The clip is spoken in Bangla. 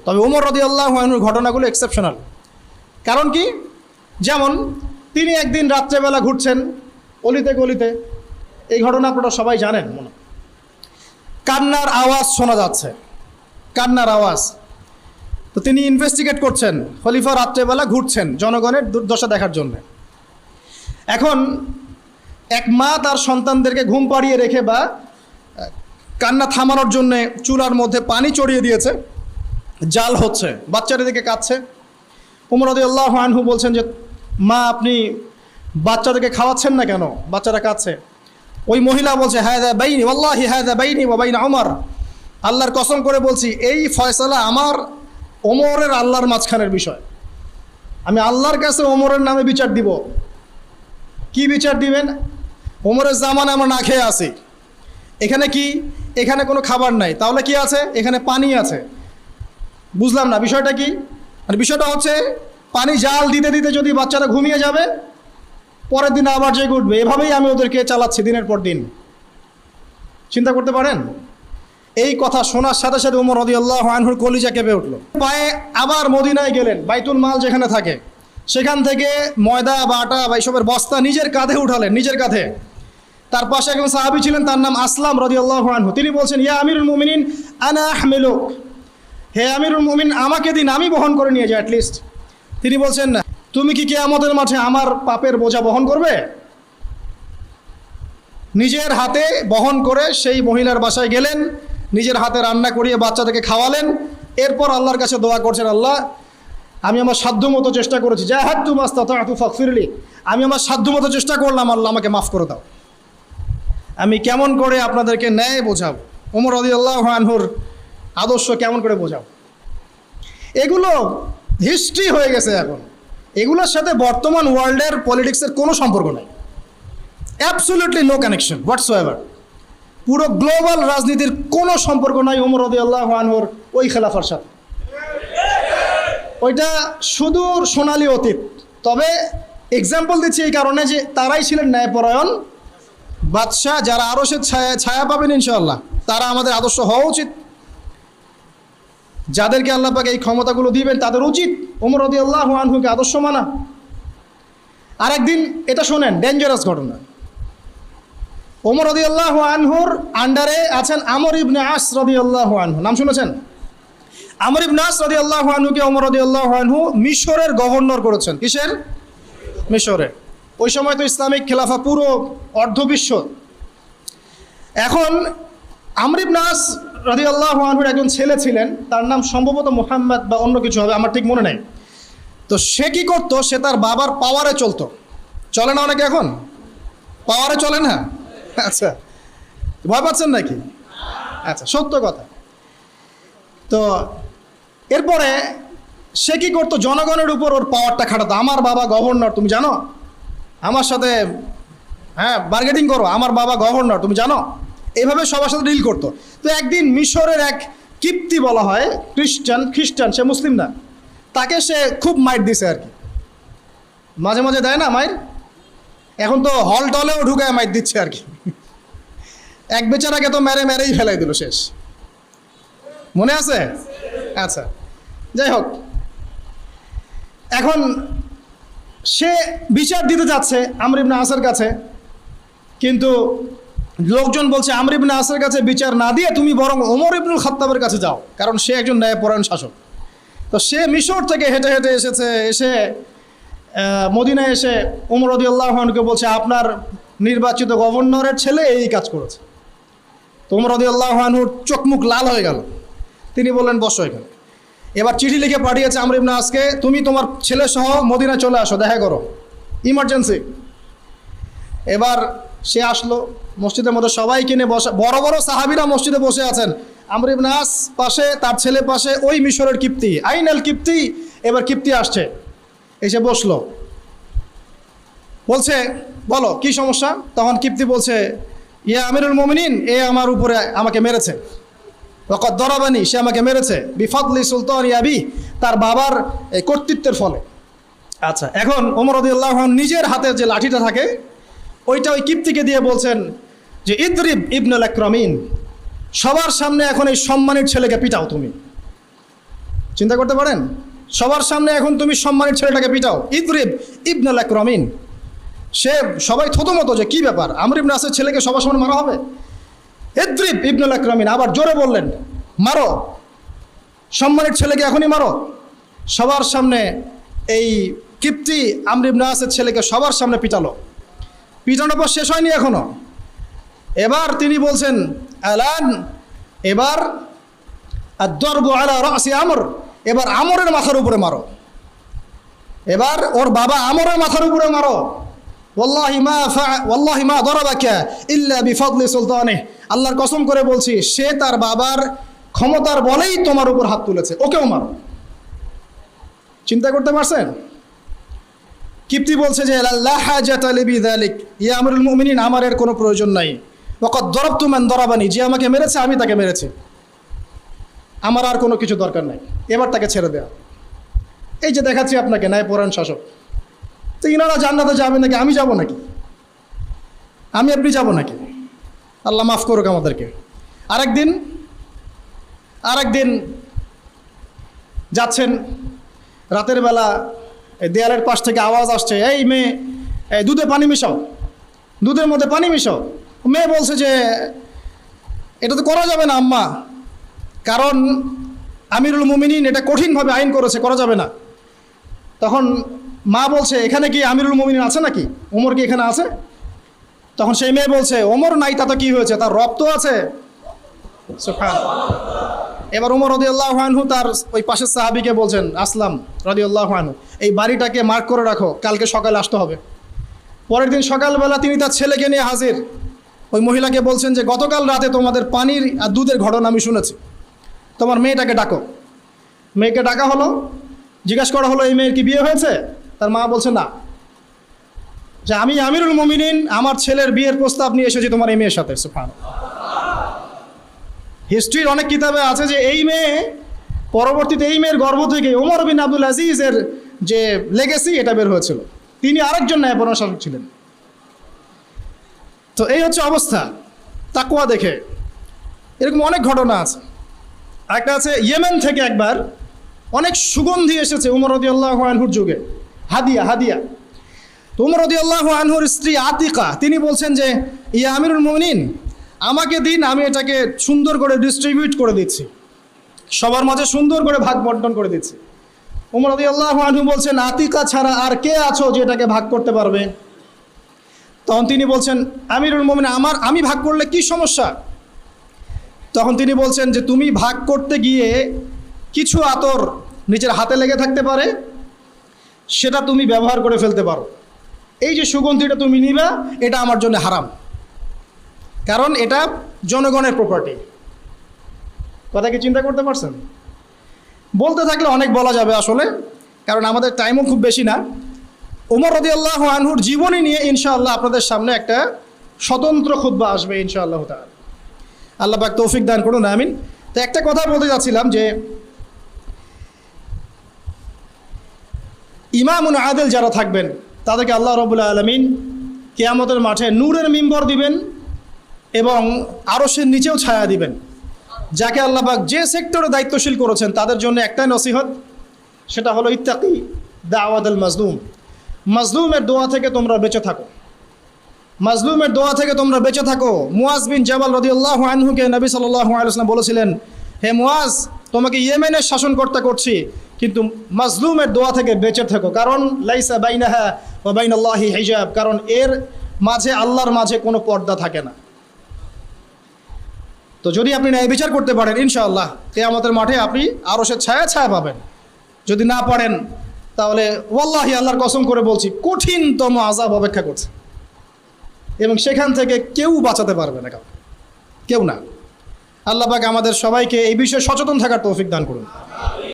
তবে ওমর রাদিয়াল্লাহু আনহুর ঘটনাগুলো এক্সেপশনাল। কারণ কি? যেমন তিনি একদিন রাত্রেবেলা ঘুরছেন অলিতে গলিতে, এই ঘটনা আপনারা সবাই জানেন মনে, কান্নার আওয়াজ শোনা যাচ্ছে, কান্নার আওয়াজ। তো তিনি ইনভেস্টিগেট করছেন, খলিফা রাত্রেবেলা ঘুরছেন জনগণের দুর্দশা দেখার জন্য। এখন এক মা তার সন্তানদেরকে ঘুম পাড়িয়ে রেখে বা কান্না থামানোর জন্যে চুলার মধ্যে পানি চড়িয়ে দিয়েছে, জাল হচ্ছে, বাচ্চারা দিকে কাঁদছে। ওমর রাদিয়াল্লাহু আনহু বলছেন যে মা আপনি বাচ্চাদেরকে খাওয়াচ্ছেন না কেন, বাচ্চারা কাঁদছে। ওই মহিলা বলছে হাযা বাইনি ওয়াল্লাহি হাযা বাইনি ওয়া বাইনা ওমর, আল্লাহর কসম করে বলছি এই ফয়সালা আমার ওমরের আল্লাহর মাঝখানের বিষয়, আমি আল্লাহর কাছে ওমরের নামে বিচার দিব। কি বিচার দিবেন? ওমরের জামানে আমরা না খেয়ে আসি, এখানে কি, এখানে কোনো খাবার নাই, তাহলে কি আছে? এখানে পানি আছে। বুঝলাম না বিষয়টা কি? মানে বিষয়টা হচ্ছে পানি জাল দিতে দিতে যদি বাচ্চারা ঘুমিয়ে যাবে, পরের দিন আবার জেগে উঠবে, এভাবেই আমি ওদেরকে চালাচ্ছি দিনের পর দিন। চিন্তা করতে পারেন? এই কথা শোনার সাথে সাথে ওমর রাদিয়াল্লাহু আনহুর কলিজা কেঁপে উঠল। পায়ে আবার মদিনায় গেলেন, বাইতুল মাল যেখানে থাকে সেখান থেকে ময়দা বা আটা বা এইসবের বস্তা নিজের কাঁধে উঠালেন, নিজের কাঁধে। তার পাশে একজন সাহাবী ছিলেন, তার নাম আসলাম রাদিয়াল্লাহু আনহু। তিনি বলছেন ইয়া আমিরুল মুমিনিন আনা আহমিলুক, হে আমিরুল মুমিন আমাকে দিন, আমি বহন করে নিয়ে যাই অ্যাটলিস্ট। তিনি বলছেন না, তুমি কি কিয়ামতের মাঠে আমার পাপের বোঝা বহন করবে? নিজের হাতে বহন করে সেই মহিলার বাসায় গেলেন, নিজের হাতে রান্না করিয়ে বাচ্চাদেরকে খাওয়ালেন। এরপর আল্লাহর কাছে দোয়া করছেন, আল্লাহ আমি আমার সাধ্যমতো চেষ্টা করেছি, জাহাদতু মাস্তাতা'তু ফাগফিরলি, আমি আমার সাধ্যমতো চেষ্টা করলাম, আল্লাহ আমাকে মাফ করে দাও। আমি কেমন করে আপনাদেরকে ন্যায় বোঝাবো, ওমর রাদিয়াল্লাহু আনহুর আদর্শ কেমন করে বোঝাবো? এগুলো হিস্ট্রি হয়ে গেছে এখন, এগুলোর সাথে বর্তমান ওয়ার্ল্ডের পলিটিক্সের কোনো সম্পর্ক নেই, অ্যাবসলিউটলি নো কানেকশন হোয়াটসোএভার। পুরো গ্লোবাল রাজনীতির কোনো সম্পর্ক নাই ওমর রাদিয়াল্লাহু আনহুর ওই খেলাফার সাথে। ওইটা সুদূর সোনালী অতীত। তবে এক্সাম্পল দিচ্ছি এই কারণে যে তারাই ছিলেন ন্যায়পরায়ণ বাদশাহ, যারা আরশের ছায়া পাবেন ইনশাআল্লাহ, তারা আমাদের আদর্শ হওয়া উচিত। যাদেরকে আল্লাহ পাক এই ক্ষমতাগুলো দিবেন তাদের উচিত ওমর রাদিয়াল্লাহু আনহুকে আদর্শ মানা। আরেকদিন এটা শোনেন, ডেঞ্জারাস ঘটনা। ওমর রাদিয়াল্লাহু আনহুর আন্ডারে আছেন আমর ইবনে আস রাদিয়াল্লাহু আনহু, নাম শুনেছেন? আমর ইবনে আস রাদিয়াল্লাহু আনহুকে ওমর রাদিয়াল্লাহু আনহু মিশরের গভর্নর করেছেন। কিসের? মিশরের। ওই সময় তো ইসলামিক খেলাফা পুরো অর্ধবিশ্ব। এখন আমর ইবনে আস রাদিয়াল্লাহু আনহুর একজন ছেলে ছিলেন, তার নাম সম্ভবত মুহাম্মদ বা অন্য কিছু হবে, আমার ঠিক মনে নেই। তো সে কি করতো, সে তার বাবার পাওয়ারে চলতো। চলে না অনেকে এখন? পাওয়ারে চলে না? আচ্ছা, ভয় পাচ্ছেন নাকি? আচ্ছা, সত্য কথা। তো এরপরে সে কি করতো, জনগণের উপর ওর পাওয়ারটা খাটাতো। আমার বাবা গভর্নর, তুমি জানো? আমার সাথে বার্গেটিং করো, আমার বাবা গভর্নর, তুমি জানো? এইভাবে সবার সাথে ডিল করতো। তো একদিন মিশরের এক কিপ্তি বলা হয়, খ্রিস্টান, সে মুসলিম না, তাকে সে খুব মাইর দিছে আর কি। মাঝে মাঝে দেয় না মাইর, এখন তো হল টলেও ঢুকায় মাইর দিচ্ছে আর কি। এক বেচারাকে তো মেরেই ফেলাই দিল, শেষ। মনে আছে? আচ্ছা, যাই হোক, এখন সে বিচার দিতে যাচ্ছে আমর ইবনে আসের কাছে, কিন্তু লোকজন বলছে আমর ইবনে আসের কাছে বিচার না দিয়ে তুমি বরং ওমর ইবনুল খাত্তাবের কাছে যাও, কারণ সে একজন ন্যায়পরায়ণ শাসক। তো সে মিশর থেকে হেঁটে হেঁটে এসে মদিনায় এসে ওমর রাদিয়াল্লাহু আনহুকে বলছে আপনার নির্বাচিত গভর্নরের ছেলে এই কাজ করেছে। তো ওমর রাদিয়াল্লাহু আনহুর চোখ মুখ লাল হয়ে গেল। তিনি বললেন বসো এখানে। এবার চিঠি লিখে পাঠিয়েছে আমর ইবনে আসকে, তুমি তোমার ছেলে সহ মদিনায় চলে আসো, দেখা করো, ইমার্জেন্সি। এবার সে আসলো, মসজিদের মধ্যে সবাইকে নিয়ে বসে, বড় বড় সাহাবীরা মসজিদে বসে আছেন, আমর ইবনে আস পাশে, তার ছেলে পাশে, ওই মিশরের কিপ্তি আইনাল কিপ্তি। এবার কিপ্তি আসছে, এসে বসলো, বলছে বলো কি সমস্যা? তখন কিপ্তি বলছে ইয়া আমিরুল মুমিনিন, এ আমার উপরে আমাকে মেরেছে, ওয়াকাদ দরাবানি, সে আমাকে মেরেছে, বিফাদলি সুলতানি আবি, তার বাবার কর্তৃত্বের ফলে। আচ্ছা, এখন ওমর রাদিয়াল্লাহু আনহু নিজের হাতে যে লাঠিটা থাকে ওইটা ওই কিপ্তিকে দিয়ে বলছেন যে ইদরিব ইবনুল আকরামিন, সবার সামনে এখন এই সম্মানিত ছেলেকে পিটাও তুমি। চিন্তা করতে পারেন? সবার সামনে এখন তুমি সম্মানের ছেলেটাকে পিটাও, ইদরিব ইবনুল আকরামিন। সে সবাই থতমত যে কি ব্যাপার, আমর ইবনে আসের ছেলেকে সবার সামনে মারা হবে? ইদরিব ইবনুল আকরামিন, আবার জোরে বললেন মারো, সম্মানের ছেলেকে এখনই মারো। সবার সামনে এই কিপ্তি আমর ইবনে আসের ছেলেকে সবার সামনে পিটালো। পিটানোর পর শেষ হয়নি এখনো। এবার তিনি বলছেন আলান, এবার আদ-দরবু আলা রাসি আমর, এবার আমরের মাথার উপরে মারো। এবার ওর বাবা আমরের মাথার উপরে মারো। ওয়াল্লাহি মা দরাবাকা ইল্লা বিফাদলি সুলতানিহি, আল্লাহর কসম করে বলছি সে তার বাবার ক্ষমতার বলেই তোমার উপর হাত তুলেছে, ওকেও মারো। চিন্তা করতে পারছেন? কিপ্তি বলছে যে লা হাজাতা লি বিযালিক ইয়া আমরুল মুমিনিন, আমার এর কোনো প্রয়োজন নাই। ওয়াকাদ দরাবতু মান দরাবানি, যে আমাকে মেরেছে আমি তাকে মেরেছি, আমার আর কোনো কিছু দরকার নাই, এবার তাকে ছেড়ে দেয়া। এই যে দেখাচ্ছি আপনাকে ন্যায়পরায়ণ শাসক। তো ইনারা জান্নাতে যাবে নাকি আমি যাব নাকি? আমি আপনি যাব নাকি? আল্লাহ মাফ করুক আমাদেরকে। আরেকদিন যাচ্ছেন, রাতের বেলা দেয়ালের পাশ থেকে আওয়াজ আসছে, এই মেয়ে দুধে পানি মিশাও, দুধের মধ্যে পানি মিশাও। মেয়ে বলছে যে এটা তো করা যাবে না আম্মা, কারণ আমিরুল মুমিনিন এটা কঠিনভাবে আইন করেছে, করা যাবে না। তখন মা বলছে এখানে কি আমিরুল মুমিনিন আছে নাকি, ওমর কি এখানে আছে? তখন সেই মেয়ে বলছে ওমর নাই তাতে কি হয়েছে, তার রব তো আছে। এবার ওমর রাদিয়াল্লাহু আনহু তার ওই পাশের সাহাবীকে বলছেন, আসলাম রাদিয়াল্লাহু আনহু, এই বাড়িটাকে মার্ক করে রাখো, কালকে সকালে আসতে হবে। পরের দিন সকালবেলা তিনি তার ছেলেকে নিয়ে হাজির। ওই মহিলাকে বলছেন যে গতকাল রাতে তোমাদের পানির আর দুধের ঘটনা আমি শুনেছি, তোমার মেয়েটাকে ডাকো। মেয়েকে ডাকা হলো, জিজ্ঞাসা করা হলো এই মেয়ের কি বিয়ে হয়েছে? তার মা বলছে না, যে আমি আমিরুল মুমিনিন আমার ছেলের বিয়ের প্রস্তাব নিয়ে এসেছি তোমার এই মেয়ের সাথে। সুবহানাল্লাহ। হিস্ট্রির অনেক কিতাবে আছে যে এই মেয়ে পরবর্তীতে এই মেয়ের গর্ভ থেকে ওমর বিন আব্দুল আজিজের যে লেগেসি এটা বের হয়েছিল, তিনি আরেকজন ন্যায়পরায়ণ শাসক ছিলেন। তো এই হচ্ছে অবস্থা তাকওয়া দেখে। এরকম অনেক ঘটনা আছে। একটা আছে ইয়েমেন থেকে একবার অনেক সুগন্ধি এসেছে উমর রাদিয়াল্লাহু আনহুর যুগে, হাদিয়া। তো উমর রাদিয়াল্লাহু আনহুর স্ত্রী আতিকা তিনি বলছেন যে ইয়া আমিরুল মুমিনিন, আমাকে দিন, আমি এটাকে সুন্দর করে ডিস্ট্রিবিউট করে দিচ্ছি, সবার মাঝে সুন্দর করে ভাগ বন্টন করে দিচ্ছি। উমর রাদিয়াল্লাহু আনহু বলছেন আতিকা ছাড়া আর কে আছো যে এটাকে ভাগ করতে পারবে? তখন তিনি বলছেন আমিরুল মুমিনিন, আমি ভাগ করলে কি সমস্যা? তখন তিনি বলছেন যে তুমি ভাগ করতে গিয়ে কিছু আতর নিজের হাতে লেগে থাকতে পারে, সেটা তুমি ব্যবহার করে ফেলতে পারো। এই যে সুগন্ধিটা তুমি নিবা, এটা আমার জন্য হারাম, কারণ এটা জনগণের প্রপার্টি। কথা কি চিন্তা করতে পারছেন? বলতে থাকলে অনেক বলা যাবে আসলে, কারণ আমাদের টাইমও খুব বেশি না। ওমর রাদিয়াল্লাহু আনহুর জীবনী নিয়ে ইনশাআল্লাহ আপনাদের সামনে একটা স্বতন্ত্র খুতবা আসবে ইনশাআল্লাহ তাআলা। আল্লাহ পাক তৌফিক দান করুন, আমিন। তো একটা কথা বলতে যাচ্ছিলাম যে ইমামুন আদিল যারা থাকবেন তাদেরকে আল্লাহ রাব্বুল আলামিন কিয়ামতের মাঠে নূরের মিম্বর দিবেন এবং আরশের নিচেও ছায়া দিবেন। যাকে আল্লাহ পাক যে সেক্টরে দায়িত্বশীল করেছেন তাদের জন্য একটাই নসিহত, সেটা হলো ইত্তাকি দাওয়াতুল মাজলুম। মাজলুমের দোয়া থেকে তোমরা বেঁচে থাকো, মাজলুমের দোয়া থেকে তোমরা বেঁচে থাকো। মুয়াজ বিন জাবাল রাদিয়াল্লাহু আনহুকে নবী সাল্লাল্লাহু আলাইহি ওয়াসাল্লাম বলেছিলেন, হে মুয়াজ, তোমাকে ইয়েমেনের শাসনকর্তা করছি, কিন্তু মাজলুমের দোয়া থেকে বেঁচে থাকো, কারণ লাইসা বাইনাহা ওয়া বাইনাল্লাহি হিজাব, কারণ এর মাঝে আল্লাহর মাঝে কোনো পর্দা থাকে না। তো যদি আপনি ন্যায় বিচার করতে পারেন ইনশাআল্লাহ কিয়ামতের মাঠে আপনি আরশের ছায়া পাবেন। যদি না পারেন তাহলে ওয়াল্লাহি আল্লাহর কসম করে বলছি কঠিনতম আযাব অপেক্ষা করছে, এবং সেখান থেকে কেউ বাঁচাতে পারবে না, কেউ না। আল্লাহ পাক আমাদের সবাইকে এই বিষয়ে সচেতন থাকার তৌফিক দান করুন।